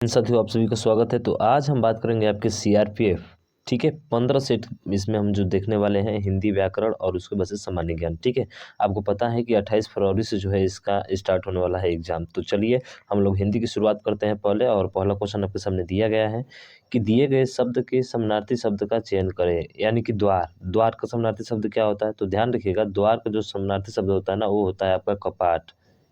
साथियों, आप सभी का स्वागत है। तो आज हम बात करेंगे आपके सीआरपीएफ, ठीक है। 15 सेट इसमें हम जो देखने वाले हैं हिंदी व्याकरण और उसके बाद से सामान्य ज्ञान, ठीक है। आपको पता है कि 28 फरवरी से जो है इसका स्टार्ट होने वाला है एग्जाम। तो चलिए हम लोग हिंदी की शुरुआत करते हैं पहले। और पहला क्वेश्चन आपके सामने दिया गया है कि दिए गए शब्द के समानार्थी शब्द का चयन करें, यानी कि द्वार। द्वार का समानार्थी शब्द क्या होता है? तो ध्यान रखिएगा, द्वार का जो समानार्थी शब्द होता है ना, वो होता है आपका कपाट।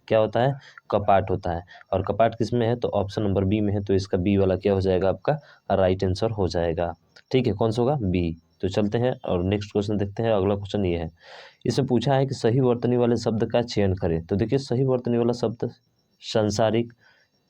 क्या होता है? कपाट होता है। और कपाट किस में है? तो ऑप्शन नंबर बी में है। तो इसका बी वाला क्या हो जाएगा? आपका राइट आंसर हो जाएगा, ठीक है। कौन सा होगा? बी। तो चलते हैं और नेक्स्ट क्वेश्चन देखते हैं। अगला क्वेश्चन ये है, इसमें पूछा है कि सही वर्तनी वाले शब्द का चयन करें। तो देखिए, सही वर्तनी वाला शब्द संसारिक,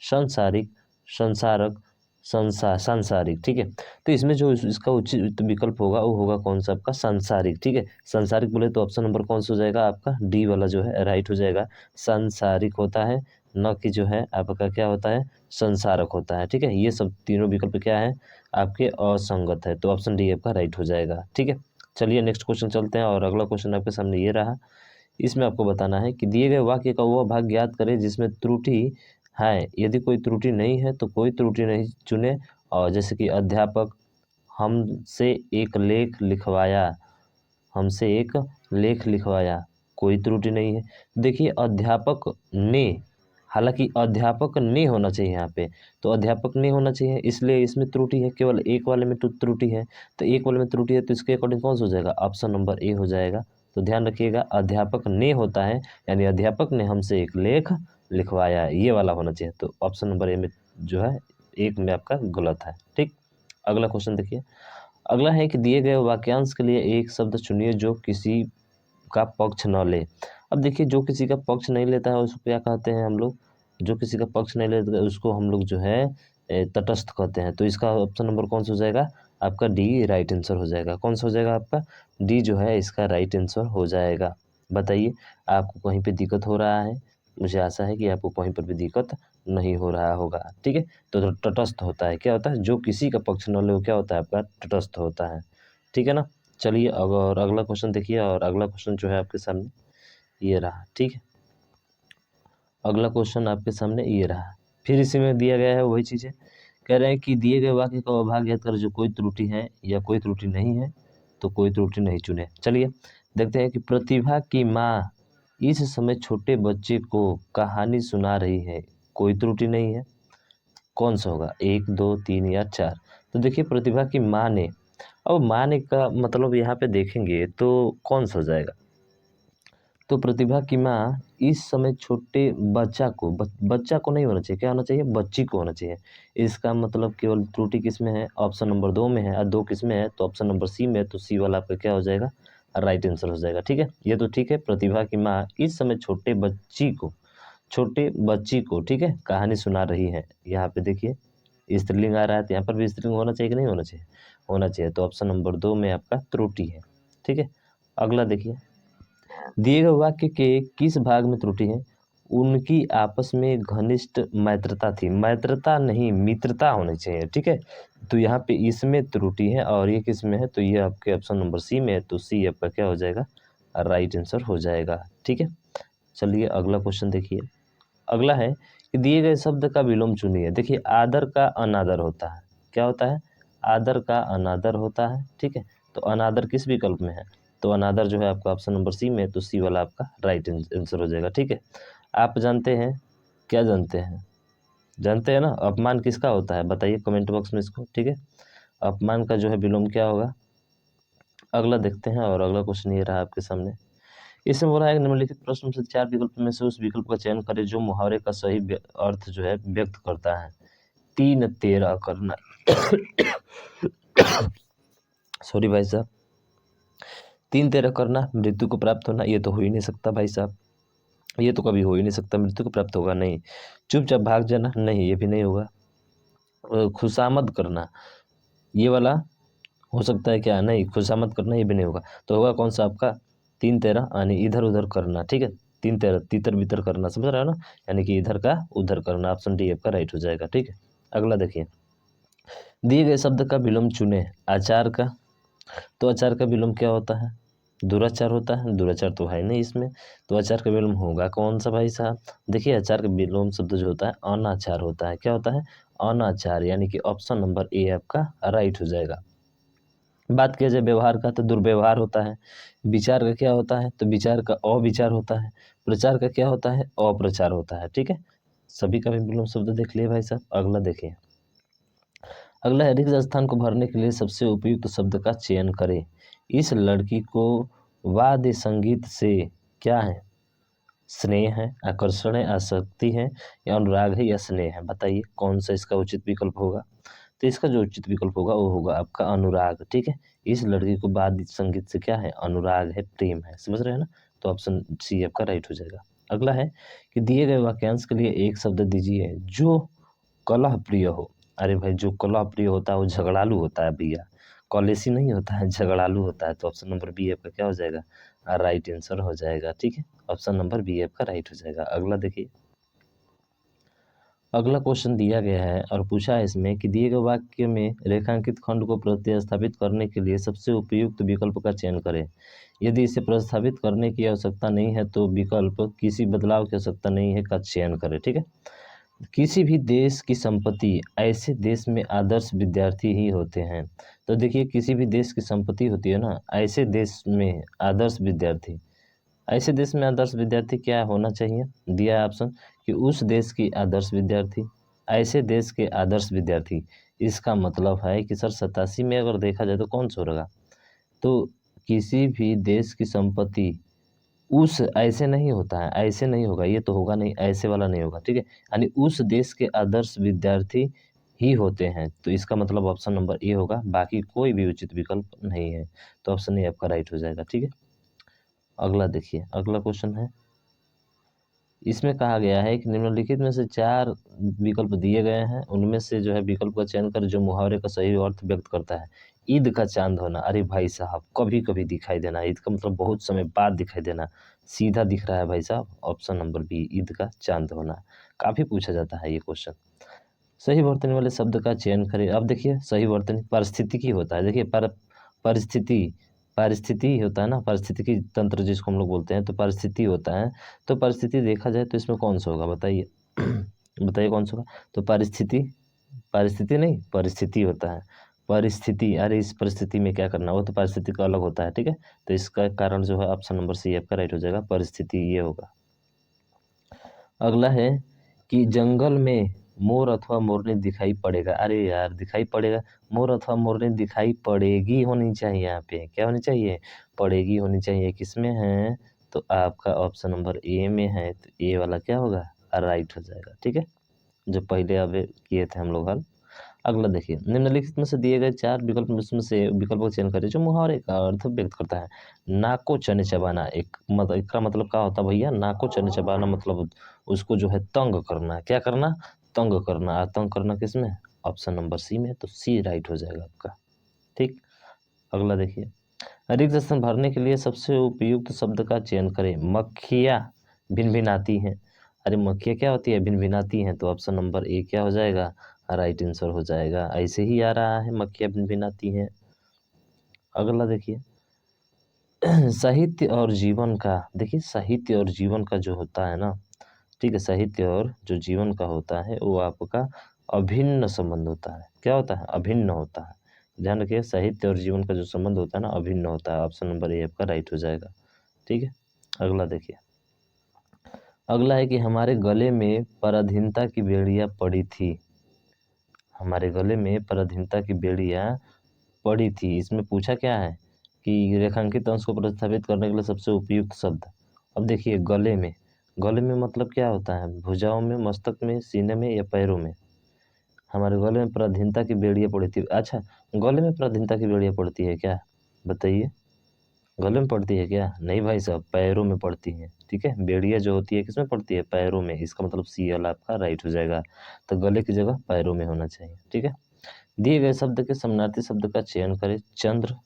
संसारिक, संसारक, सांसारिक, ठीक है। तो इसमें जो इसका उचित विकल्प होगा वो होगा कौन सा? आपका सांसारिक, ठीक है। सांसारिक बोले तो ऑप्शन नंबर कौन सा हो जाएगा? आपका डी वाला जो है राइट हो जाएगा। सांसारिक होता है, न कि जो है आपका क्या होता है? संसारक होता है, ठीक है। ये सब तीनों विकल्प क्या है? आपके असंगत है। तो ऑप्शन डी आपका राइट हो जाएगा, ठीक है। चलिए नेक्स्ट क्वेश्चन चलते हैं। और अगला क्वेश्चन आपके सामने ये रहा। इसमें आपको बताना है कि दिए गए वाक्य का वह भाग ज्ञात करें जिसमें त्रुटि है। यदि कोई त्रुटि नहीं है तो कोई त्रुटि नहीं चुने। और जैसे कि अध्यापक हमसे एक लेख लिखवाया, हमसे एक लेख लिखवाया, कोई त्रुटि नहीं है। देखिए, अध्यापक ने, हालांकि अध्यापक ने होना चाहिए यहाँ पे, तो अध्यापक ने होना चाहिए, इसलिए इसमें त्रुटि है। केवल एक वाले में त्रुटि है, तो एक वाले में त्रुटि है, तो इसके अकॉर्डिंग कौन सा हो जाएगा? ऑप्शन नंबर ए हो जाएगा। तो ध्यान रखिएगा, अध्यापक ने होता है, यानी अध्यापक ने हमसे एक लेख लिखवाया, ये वाला होना चाहिए। तो ऑप्शन नंबर ए में जो है एक में आपका गलत है, ठीक। अगला क्वेश्चन देखिए। अगला है कि दिए गए वाक्यांश के लिए एक शब्द चुनिए जो किसी का पक्ष न ले। अब देखिए, जो किसी का पक्ष नहीं लेता है उसको क्या कहते हैं हम लोग? जो किसी का पक्ष नहीं लेता है उसको हम लोग जो है तटस्थ कहते हैं। तो इसका ऑप्शन नंबर कौन सा हो जाएगा? आपका डी राइट आंसर हो जाएगा। कौन सा हो जाएगा? आपका डी जो है इसका राइट आंसर हो जाएगा। बताइए, आपको कहीं पे दिक्कत हो रहा है? मुझे आशा है कि आपको कहीं पर भी दिक्कत नहीं हो रहा होगा, ठीक है। तो तटस्थ होता है, क्या होता है? जो किसी का पक्ष न ले वो क्या होता है? आपका तटस्थ होता है, ठीक है ना। चलिए अब और अगला क्वेश्चन देखिए। और अगला क्वेश्चन जो है आपके सामने ये रहा, ठीक है। अगला क्वेश्चन आपके सामने ये रहा। फिर इसी में दिया गया है वही चीज़ें। कह रहे हैं कि दिए गए वाक्य का विभाग याद कर जो कोई त्रुटि है या कोई त्रुटि नहीं है तो कोई त्रुटि नहीं चुने। चलिए देखते हैं कि प्रतिभा की माँ इस समय छोटे बच्चे को कहानी सुना रही है, कोई त्रुटि नहीं है। कौन सा होगा? 1, 2, 3 या 4? तो देखिए, प्रतिभा की माँ ने, अब माँ ने का मतलब यहाँ पे देखेंगे तो कौन सा हो जाएगा? तो प्रतिभा की माँ इस समय छोटे बच्चा को, बच्चा को नहीं होना चाहिए, क्या होना चाहिए? बच्ची को होना चाहिए। इसका मतलब केवल त्रुटि किस में है? ऑप्शन नंबर 2 में है। और 2 किस में है? तो ऑप्शन नंबर सी में है। तो सी वाला आपका क्या हो जाएगा? राइट आंसर हो जाएगा, ठीक है। ये तो ठीक है, प्रतिभा की माँ इस समय छोटे बच्ची को, छोटे बच्ची को, ठीक है, कहानी सुना रही है। यहाँ पे देखिए स्त्रीलिंग आ रहा है, तो यहाँ पर भी स्त्रीलिंग होना चाहिए कि नहीं होना चाहिए? होना चाहिए। तो ऑप्शन नंबर 2 में आपका त्रुटि है, ठीक है। अगला देखिए, दिए गए वाक्य के किस भाग में त्रुटि है? उनकी आपस में घनिष्ठ मैत्रता थी। मैत्रता नहीं, मित्रता होनी चाहिए, ठीक है। तो यहाँ पे इसमें त्रुटि है और ये किस में है? तो ये आपके ऑप्शन नंबर सी में है। तो सी आपका क्या हो जाएगा? राइट आंसर हो जाएगा, ठीक है। चलिए अगला क्वेश्चन देखिए। अगला है कि दिए गए शब्द का विलोम चुनिए। देखिए, आदर का अनादर होता है। क्या होता है? आदर का अनादर होता है, ठीक है। तो अनादर किस विकल्प में है? तो अनादर जो है आपका ऑप्शन नंबर सी में है। तो सी वाला आपका राइट आंसर हो जाएगा, ठीक है। आप जानते हैं, क्या जानते हैं? जानते हैं ना, अपमान किसका होता है? बताइए कमेंट बॉक्स में इसको, ठीक है। अपमान का जो है विलोम क्या होगा? अगला देखते हैं। और अगला क्वेश्चन ये रहा आपके सामने। इसमें बोला है कि निम्नलिखित प्रश्न से 4 विकल्प में से उस विकल्प का चयन करें जो मुहावरे का सही अर्थ जो है व्यक्त करता है। 3 13 करना सॉरी भाई साहब, 3 13 करना, मृत्यु को प्राप्त होना, ये तो हो ही नहीं सकता भाई साहब। ये तो कभी हो ही नहीं सकता, मृत्यु को प्राप्त होगा नहीं। चुपचाप भाग जाना, नहीं ये भी नहीं होगा। खुशामद करना, ये वाला हो सकता है क्या? नहीं, खुशामद करना ये भी नहीं होगा। तो होगा कौन सा आपका? 3 13 यानी इधर उधर करना, ठीक है। 3 13 तितर बितर करना, समझ रहे हो ना, यानी कि इधर का उधर करना। ऑप्शन डी आपका राइट हो जाएगा, ठीक है। अगला देखिए, दिए गए शब्द का विलोम चुने। आचार का, तो आचार का विलोम क्या होता है? दुराचार होता है, दुराचार तो है नहीं इसमें, तो आचार का विलोम होगा कौन सा भाई साहब? देखिए आचार का विलोम शब्द जो होता है अनाचार होता है। क्या होता है? अनाचार, यानी कि ऑप्शन नंबर ए आपका राइट हो जाएगा। बात किया जाए व्यवहार का तो दुर्व्यवहार होता है। विचार का क्या होता है? तो विचार का अविचार होता है। प्रचार का क्या होता है? अप्रचार होता है। ठीक है, सभी का भी विलोम शब्द देख लिए भाई साहब। अगला देखिए, अगला है रिक्त स्थान को भरने के लिए सबसे उपयुक्त शब्द का चयन करें। इस लड़की को वाद्य संगीत से क्या है? स्नेह है, आकर्षण है, आसक्ति है, या अनुराग है, या स्नेह है। बताइए कौन सा इसका उचित विकल्प होगा? तो इसका जो उचित विकल्प होगा वो होगा आपका अनुराग। ठीक है, इस लड़की को वाद्य संगीत से क्या है? अनुराग है, प्रेम है। समझ रहे हैं ना? तो ऑप्शन सी आपका राइट हो जाएगा। अगला है कि दिए गए वाक्यांश के लिए एक शब्द दीजिए जो कलह प्रिय हो। अरे भाई, जो कलह प्रिय होता है वो झगड़ालू होता है भैया, कॉलेसी नहीं होता है, झगड़ालू होता है। तो ऑप्शन नंबर बी आपका क्या हो जाएगा? राइट आंसर हो जाएगा। ठीक है, ऑप्शन नंबर बी आपका राइट हो जाएगा। अगला देखिए, अगला क्वेश्चन दिया गया है और पूछा है इसमें कि दिए गए वाक्य में रेखांकित खंड को प्रतिस्थापित करने के लिए सबसे उपयुक्त विकल्प का चयन करें। यदि इसे प्रतिस्थापित करने की आवश्यकता नहीं है तो विकल्प किसी बदलाव की आवश्यकता नहीं है का चयन करें। ठीक है, किसी भी देश की संपत्ति ऐसे देश में आदर्श विद्यार्थी ही होते हैं। तो देखिए, किसी भी देश की संपत्ति होती है ना, ऐसे देश में आदर्श विद्यार्थी, ऐसे देश में आदर्श विद्यार्थी क्या होना चाहिए? दिया है ऑप्शन कि उस देश की आदर्श विद्यार्थी, ऐसे देश के आदर्श विद्यार्थी। इसका मतलब है कि सर 87 में अगर देखा जाए तो कौन सा होगा? तो किसी भी देश की संपत्ति उस ऐसे नहीं होता है, ऐसे नहीं होगा, ये तो होगा नहीं, ऐसे वाला नहीं होगा। ठीक है, यानी उस देश के आदर्श विद्यार्थी ही होते हैं। तो इसका मतलब ऑप्शन नंबर ए होगा, बाकी कोई भी उचित विकल्प नहीं है। तो ऑप्शन ए आपका राइट हो जाएगा। ठीक है, अगला देखिए, अगला क्वेश्चन है, इसमें कहा गया है कि निम्नलिखित में से 4 विकल्प दिए गए हैं, उनमें से जो है विकल्प का चयन कर जो मुहावरे का सही अर्थ व्यक्त करता है। ईद का चांद होना, अरे भाई साहब कभी कभी दिखाई देना, ईद का मतलब बहुत समय बाद दिखाई देना, सीधा दिख रहा है भाई साहब, ऑप्शन नंबर बी ईद का चांद होना। काफी पूछा जाता है ये क्वेश्चन। सही वर्तनी वाले शब्द का चयन करें। अब देखिए, सही वर्तनी पारिस्थितिकी होता है। देखिए परिस्थिति, पारिस्थिति होता है ना, पारिस्थितिकी तंत्र जिसको हम लोग बोलते हैं, तो परिस्थिति होता है। तो परिस्थिति देखा जाए तो इसमें कौन सा होगा? बताइए बताइए कौन सा होगा? तो परिस्थिति, परिस्थिति नहीं, परिस्थिति होता है। परिस्थिति, अरे इस परिस्थिति में क्या करना, वो तो परिस्थिति का अलग होता है। ठीक है, तो इसका कारण जो है ऑप्शन नंबर सी आपका राइट हो जाएगा, परिस्थिति ये होगा। अगला है कि जंगल में मोर अथवा मोरनी दिखाई पड़ेगा। अरे यार, दिखाई पड़ेगा, मोर अथवा मोरनी दिखाई पड़ेगी होनी चाहिए, यहाँ पे क्या होनी चाहिए? पड़ेगी होनी चाहिए। किसमें है? तो आपका ऑप्शन नंबर ए में है, तो ए वाला क्या होगा? राइट हो जाएगा। ठीक है, जो पहले अब किए थे हम लोग हल। अगला देखिए, निम्नलिखित में से दिए गए 4 विकल्प में से विकल्प का चयन करें जो मुहावरे का अर्थ व्यक्त करता है। नाको चने चबाना, एक मतलब इसका मतलब क्या होता है भैया? नाको चने चबाना मतलब उसको जो है तंग करना। क्या करना? तंग करना। तंग करना किसमें? ऑप्शन नंबर सी में, तो सी राइट हो जाएगा आपका। ठीक, अगला देखिए, रिक्त स्थान भरने के लिए सबसे उपयुक्त शब्द का चयन करें। मक्खियाँ भिनभिनाती हैं। अरे मक्खियाँ क्या होती है? भिनभिनाती हैं। तो ऑप्शन नंबर ए क्या हो जाएगा? राइट आंसर हो जाएगा। ऐसे ही आ रहा है, मक्खियाँ भिनभिनाती हैं। अगला देखिए, साहित्य और जीवन का, देखिए साहित्य और जीवन का जो होता है ना, ठीक है, साहित्य और जो जीवन का होता है वो आपका अभिन्न संबंध होता है। क्या होता है? अभिन्न होता है। ध्यान रखिए, साहित्य और जीवन का जो संबंध होता है ना, अभिन्न होता है। ऑप्शन नंबर ए आपका राइट हो जाएगा। ठीक है, अगला देखिए, अगला है कि हमारे गले में पराधीनता की बेड़ियां पड़ी थी। हमारे गले में पराधीनता की बेड़ियां पड़ी थी, इसमें पूछा क्या है कि रेखांकित अंश को प्रतिस्थापित करने के लिए सबसे उपयुक्त शब्द। अब देखिए, गले में, गले में मतलब क्या होता है? भुजाओं में, मस्तक में, सीने में, या पैरों में। हमारे गले में पराधीनता की बेड़ियां पड़ी थी। अच्छा, गले में पराधीनता की बेड़ियां पड़ती है क्या? बताइए, गले में पड़ती है क्या? नहीं भाई साहब, पैरों में पड़ती है। ठीक है, बेड़िया जो होती है किसमें पड़ती है? पैरों में। इसका मतलब सी वाला आपका राइट हो जाएगा। तो गले की जगह पैरों में होना चाहिए। ठीक है, दिए गए शब्द के समानार्थी शब्द का चयन करें। चंद्र,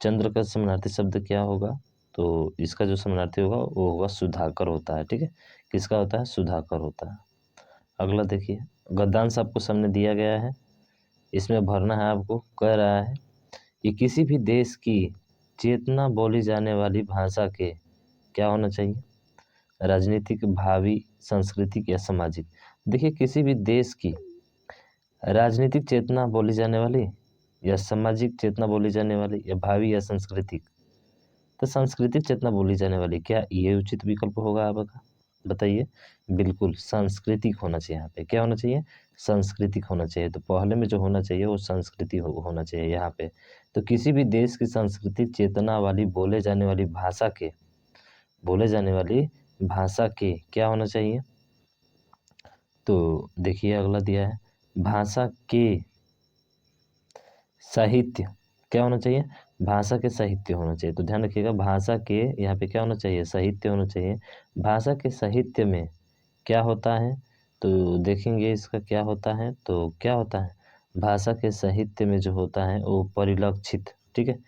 चंद्र का समानार्थी शब्द क्या होगा? तो इसका जो समानार्थी होगा वो होगा सुधाकर होता है। ठीक है, किसका होता है? सुधाकर होता है। अगला देखिए, गद्यांश आपको सामने दिया गया है, इसमें भरना है आपको। कह रहा है कि किसी भी देश की चेतना बोली जाने वाली भाषा के क्या होना चाहिए? राजनीतिक, भावी, सांस्कृतिक या सामाजिक। देखिए किसी भी देश की राजनीतिक चेतना बोली जाने वाली या सामाजिक चेतना बोली जाने वाली या भावी या सांस्कृतिक, तो सांस्कृतिक चेतना बोली जाने वाली, क्या ये उचित विकल्प होगा आपका? बताइए। बिल्कुल सांस्कृतिक होना चाहिए। यहाँ पे क्या होना चाहिए? सांस्कृतिक होना चाहिए। तो पहले में जो होना चाहिए वो संस्कृति होना चाहिए यहाँ पे। तो किसी भी देश की सांस्कृतिक चेतना वाली बोले जाने वाली भाषा के क्या होना चाहिए? तो देखिए अगला दिया है भाषा के साहित्य क्या होना चाहिए? भाषा के साहित्य होना चाहिए। तो ध्यान रखिएगा भाषा के यहाँ पे क्या होना चाहिए? साहित्य होना चाहिए। भाषा के साहित्य में क्या होता है? तो देखेंगे इसका क्या होता है। तो क्या होता है भाषा के साहित्य में जो होता है वो परिलक्षित, ठीक है।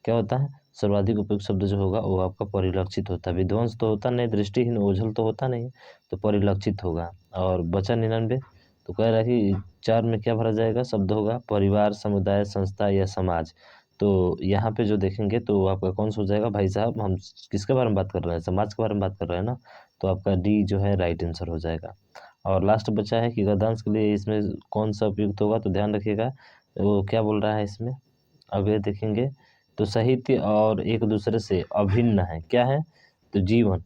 क्या होता है? सर्वाधिक उपयुक्त शब्द जो होगा वो आपका परिलक्षित होता है। विध्वंस तो होता नहीं, दृष्टिहीन ओझल तो होता नहीं, तो परिलक्षित होगा। और बचा 99, तो कह रहा है कि 4 में क्या भरा जाएगा? शब्द होगा परिवार, समुदाय, संस्था या समाज। तो यहाँ पे जो देखेंगे तो आपका कौन सा हो जाएगा भाई साहब? हम किसके बारे में बात कर रहे हैं? समाज के बारे में बात कर रहे हैं ना, तो आपका डी जो है राइट आंसर हो जाएगा। और लास्ट बचा है कि गद्यांश के लिए इसमें कौन सा उपयुक्त होगा? तो ध्यान रखिएगा वो क्या बोल रहा है इसमें, आगे देखेंगे। तो साहित्य और एक दूसरे से अभिन्न है, क्या है? तो जीवन।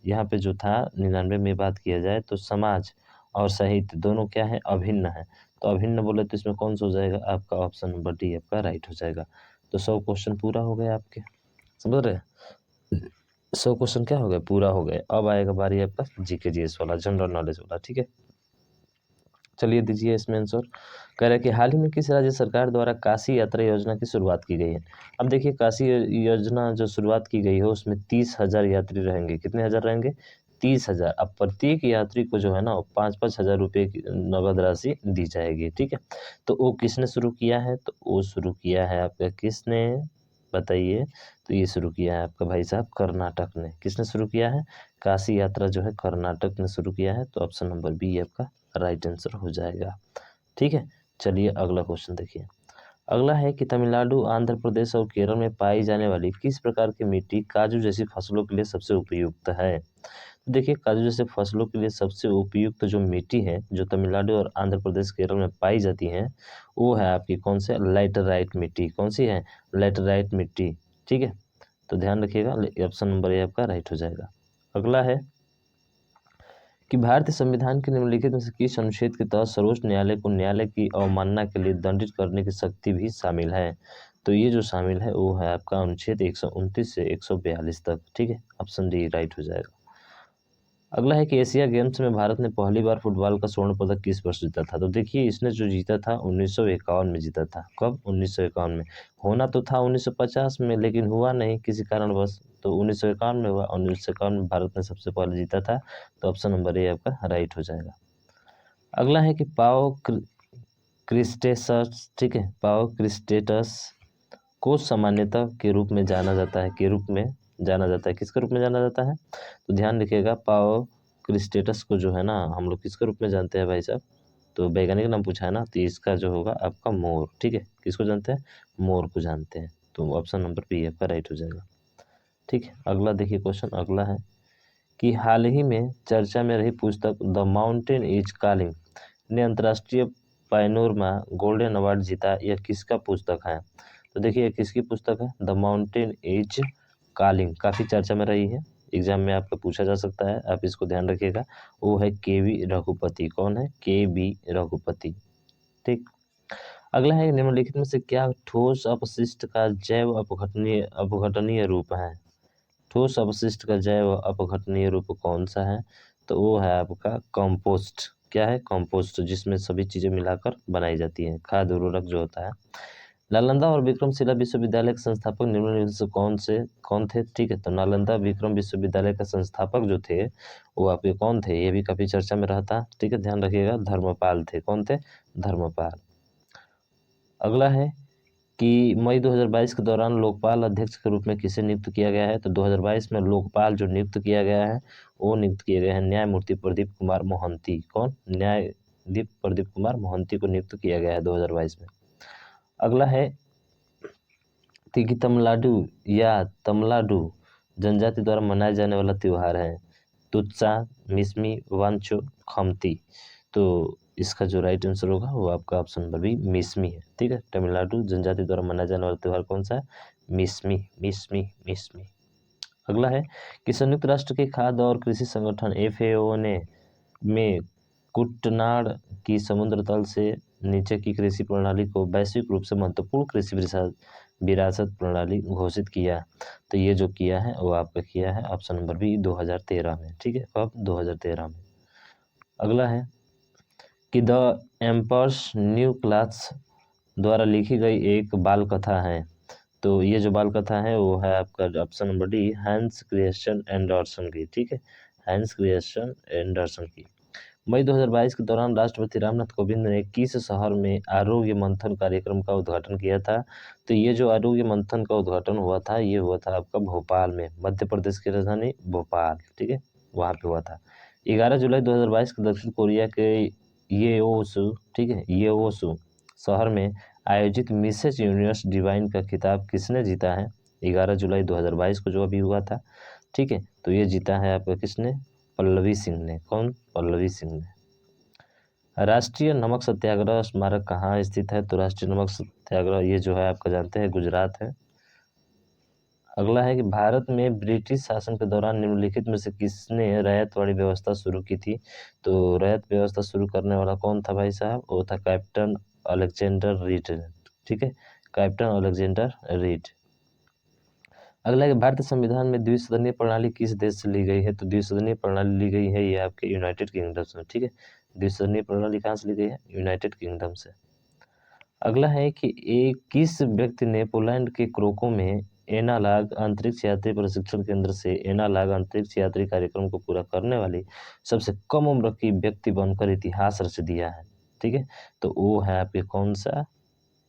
यहाँ पे जो था 99 में बात किया जाए तो समाज और साहित्य दोनों क्या है? अभिन्न है। तो अभिन्न बोले तो इसमें कौन सा हो जाएगा? आपका ऑप्शन नंबर डी आपका राइट हो जाएगा। तो 100 क्वेश्चन पूरा हो गए आपके, समझ रहे हैं? 100 क्वेश्चन क्या हो गए? पूरा हो गए। अब आएगा बारी आपका जीके जीएस वाला, जनरल नॉलेज वाला, ठीक है। चलिए दीजिए इसमें आंसर। कह रहा है कि हाल ही में किस राज्य सरकार द्वारा काशी यात्रा योजना की शुरुआत की गई है? अब देखिए काशी योजना जो शुरुआत की गई है उसमें 30,000 यात्री रहेंगे। कितने हजार रहेंगे? 30,000। अब प्रत्येक यात्री को जो है ना 5-5 हजार रुपये की नगद राशि दी जाएगी, ठीक है। तो वो किसने शुरू किया है? तो वो शुरू किया है आपका किसने? बताइए। तो ये शुरू किया है आपका भाई साहब कर्नाटक ने। किसने शुरू किया है? काशी यात्रा जो है कर्नाटक ने शुरू किया है। तो ऑप्शन नंबर बी आपका राइट आंसर हो जाएगा, ठीक है। चलिए अगला क्वेश्चन देखिए। अगला है कि तमिलनाडु, आंध्र प्रदेश और केरल में पाई जाने वाली किस प्रकार की मिट्टी काजू जैसी फसलों के लिए सबसे उपयुक्त है? तो देखिए काजू जैसे फसलों के लिए सबसे उपयुक्त जो मिट्टी है जो तमिलनाडु और आंध्र प्रदेश केरल में पाई जाती है वो है आपकी कौन से? लैटेराइट मिट्टी। कौन सी है? लैटेराइट मिट्टी, ठीक है। तो ध्यान रखिएगा ऑप्शन नंबर ए आपका राइट हो जाएगा। अगला है कि भारतीय संविधान के निम्नलिखित में से किस अनुच्छेद के तहत सर्वोच्च न्यायालय को न्यायालय की अवमानना के लिए दंडित करने की शक्ति भी शामिल है? तो ये जो शामिल है वो है आपका अनुच्छेद 129 से 142 तक, ठीक है। ऑप्शन डी राइट हो जाएगा। अगला है कि एशिया गेम्स में भारत ने पहली बार फुटबॉल का स्वर्ण पदक किस वर्ष जीता था? तो देखिए इसने जो जीता था 1951 में जीता था। कब? 1951 में। होना तो था 1950 में लेकिन हुआ नहीं किसी कारणवश, तो 1951 में हुआ। 1951 में भारत ने सबसे पहले जीता था। तो ऑप्शन नंबर ए आपका राइट हो जाएगा। अगला है कि पाओ क्रिस्टेसस, ठीक है, पाओ क्रिस्टेटस को सामान्यता के रूप में जाना जाता है, किसके रूप में जाना जाता है? तो ध्यान रखिएगा पाओ क्रिस्टेटस को जो है ना हम लोग किसके रूप में जानते हैं भाई साहब? तो वैज्ञानिक नाम पूछा है ना, तो इसका जो होगा आपका मोर, ठीक है। किसको जानते हैं? मोर को जानते हैं। तो ऑप्शन नंबर बी आपका राइट हो जाएगा, ठीक है। अगला देखिए क्वेश्चन अगला है कि हाल ही में चर्चा में रही पुस्तक द माउंटेन इज कॉलिंग ने अंतर्राष्ट्रीय पैनोरमा गोल्डन अवार्ड जीता, यह किसका पुस्तक है? तो देखिए किसकी पुस्तक है? द माउंटेन एज कॉलिंग, काफ़ी चर्चा में रही है, एग्जाम में आपका पूछा जा सकता है, आप इसको ध्यान रखिएगा। वो है के.वी. रघुपति। कौन है? के.वी. रघुपति, ठीक। अगला है निम्नलिखित में से क्या ठोस अपशिष्ट का जैव अपघटनीय रूप है? ठोस अपशिष्ट का जैव अपघटनीय रूप कौन सा है? तो वो है आपका कंपोस्ट। क्या है? कंपोस्ट, जिसमें सभी चीजें मिलाकर बनाई जाती हैं, खाद उर्वरक जो होता है। नालंदा और विक्रमशिला विश्वविद्यालय के संस्थापक निम्नलिखित में से कौन थे? ठीक है, तो नालंदा विक्रम विश्वविद्यालय का संस्थापक जो थे वो आपके कौन थे? ये भी काफी चर्चा में रहता, ठीक है, ध्यान रखिएगा, धर्मपाल थे। कौन थे? धर्मपाल। अगला है कि मई 2022 के दौरान लोकपाल अध्यक्ष के रूप में किसे नियुक्त किया गया है? तो 2022 में लोकपाल जो नियुक्त किया गया है वो नियुक्त किए गए हैं न्यायमूर्ति प्रदीप कुमार मोहंती। कौन? न्यायाधीश प्रदीप कुमार मोहंती को नियुक्त किया गया है 2022 में। अगला है कि तमिलनाडु या तमिलनाडु जनजाति द्वारा मनाया जाने वाला त्यौहार है? तुत्सा, मिस्मी, वांचो, खमती। तो इसका जो राइट आंसर होगा वो आपका ऑप्शन नंबर बी मिस्मी है। ठीक है, तमिलनाडु जनजाति द्वारा मनाया जाने वाला त्यौहार कौन सा है? मिस्मी, मिस्मी, मिस्मी। अगला है कि संयुक्त राष्ट्र के खाद्य और कृषि संगठन FAO ने में कुटनाड़ की समुद्र तल से नीचे की कृषि प्रणाली को वैश्विक रूप से महत्वपूर्ण कृषि विरासत प्रणाली घोषित किया। तो ये जो किया है वो आपका किया है ऑप्शन नंबर बी 2013 में। ठीक है, कब? 2013 में। अगला है कि द एम्पर्स न्यू क्लास द्वारा लिखी गई एक बाल कथा है। तो ये जो बाल कथा है वो है आपका option number D Hans Christian Andersen की। ठीक है, हैंस क्रिएशन एंडरसन की। मई 2022 के दौरान राष्ट्रपति रामनाथ कोविंद ने किस शहर में आरोग्य मंथन कार्यक्रम का उद्घाटन किया था? तो ये जो आरोग्य मंथन का उद्घाटन हुआ था ये हुआ था आपका भोपाल में, मध्य प्रदेश की राजधानी भोपाल। ठीक है, वहाँ पे हुआ था। 11 जुलाई 2022 को दक्षिण कोरिया के येओसु, ठीक है, येओसु शहर में आयोजित मिसेस यूनिवर्स डिवाइन का खिताब किसने जीता है? 11 जुलाई 2022 को जो अभी हुआ था। ठीक है, तो ये जीता है आपका किसने? पल्लवी सिंह ने। कौन? पल्लवी सिंह ने। राष्ट्रीय नमक सत्याग्रह स्मारक कहाँ स्थित है? तो राष्ट्रीय नमक सत्याग्रह ये जो है आपका जानते हैं गुजरात है। अगला है कि भारत में ब्रिटिश शासन के दौरान निम्नलिखित में से किसने रैयतवाड़ी व्यवस्था शुरू की थी? तो रैयत व्यवस्था शुरू करने वाला कौन था भाई साहब? वो था कैप्टन अलेक्जेंडर रीड। ठीक है, कैप्टन अलेक्जेंडर रीड। अगला है कि भारतीय संविधान में द्विसदनीय प्रणाली किस देश से ली गई है? तो द्विसदनीय प्रणाली ली गई है ये आपके यूनाइटेड किंगडम से। ठीक है, द्विसदनीय प्रणाली कहाँ से ली गई है? यूनाइटेड किंगडम से। अगला है कि एक किस व्यक्ति ने पोलैंड के क्रोको में एनालॉग अंतरिक्ष यात्री प्रशिक्षण केंद्र से एनालॉग अंतरिक्ष यात्री कार्यक्रम को पूरा करने वाली सबसे कम उम्र की व्यक्ति बनकर इतिहास रच दिया है? ठीक है, तो वो है आपके कौन सा?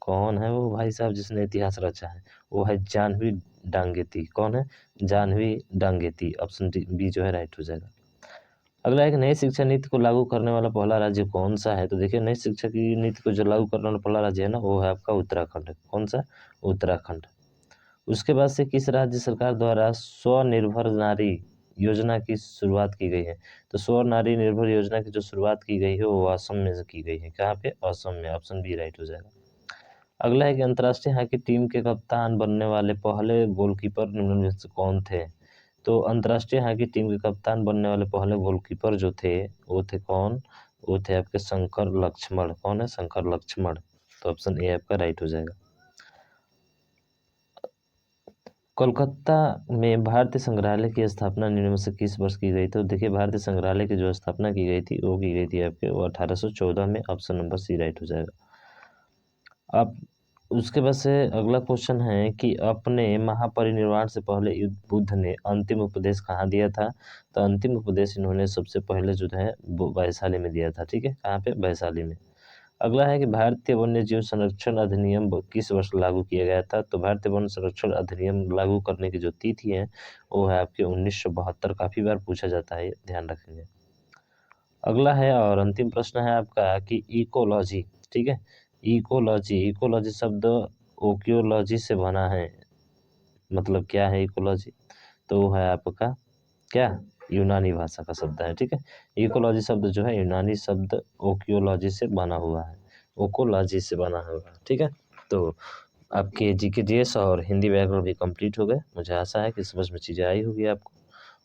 कौन है वो भाई साहब जिसने इतिहास रचा है? वो है जानवी डांगेती। कौन है? जानवी डांगेती। ऑप्शन बी जो है राइट हो जाएगा। अगला एक नई शिक्षा नीति को लागू करने वाला पहला राज्य कौन सा है? तो देखिए नई शिक्षा की नीति को जो लागू करने वाला पहला राज्य है ना वो है आपका उत्तराखंड। कौन सा? उत्तराखंड। उसके बाद से किस राज्य सरकार द्वारा स्वनिर्भर नारी योजना की शुरुआत की गई है? तो स्व नारी निर्भर योजना की जो शुरुआत की गई है वो असम में से की गई है। कहाँ पे? असम में। ऑप्शन बी राइट हो जाएगा। अगला है कि अंतर्राष्ट्रीय हॉकी टीम के कप्तान बनने वाले पहले गोलकीपर निम्नलिखित में से कौन थे? तो अंतर्राष्ट्रीय हॉकी टीम के कप्तान बनने वाले पहले गोलकीपर जो थे वो थे कौन? वो थे आपके शंकर लक्ष्मण। कौन है? शंकर लक्ष्मण। तो ऑप्शन ए आपका राइट हो जाएगा। कोलकाता में भारतीय संग्रहालय की स्थापना निम्न में से किस वर्ष की गई? तो देखिए भारतीय संग्रहालय की जो स्थापना की गई थी वो की गई थी आपके वो 1814 में। ऑप्शन नंबर सी राइट हो जाएगा। अब उसके बाद से अगला क्वेश्चन है कि अपने महापरिनिर्वाण से पहले बुद्ध ने अंतिम उपदेश कहाँ दिया था? तो अंतिम उपदेश इन्होंने सबसे पहले जो है वो वैशाली में दिया था। ठीक है, कहाँ पे? वैशाली में। अगला है कि भारतीय वन्य जीव संरक्षण अधिनियम किस वर्ष लागू किया गया था? तो भारतीय वन्य संरक्षण अधिनियम लागू करने की जो तिथि है वो है आपके 1972। काफी बार पूछा जाता है, ध्यान रखेंगे। अगला है और अंतिम प्रश्न है आपका कि इकोलॉजी। ठीक है, इकोलॉजी, इकोलॉजी शब्द ओकियोलॉजी से बना है। मतलब क्या है इकोलॉजी? तो वो है आपका क्या? यूनानी भाषा का शब्द है। ठीक है, इकोलॉजी शब्द जो है यूनानी शब्द ओकियोलॉजी से बना हुआ है, ओकोलॉजी से बना हुआ है। ठीक है, तो आपके जीके जीएस और हिंदी व्याकरण भी कंप्लीट हो गए। मुझे आशा है कि समझ में चीज़ें आई होगी आपको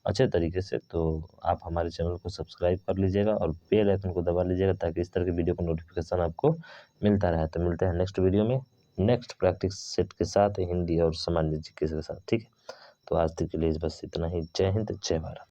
अच्छे तरीके से। तो आप हमारे चैनल को सब्सक्राइब कर लीजिएगा और बेल आइकन को दबा लीजिएगा ताकि इस तरह की वीडियो का नोटिफिकेशन आपको मिलता रहे। तो मिलते हैं नेक्स्ट वीडियो में नेक्स्ट प्रैक्टिस सेट के साथ हिंदी और सामान्य जीके के साथ। ठीक है, तो आज तक के लिए बस इतना ही। जय हिंद, जय भारत।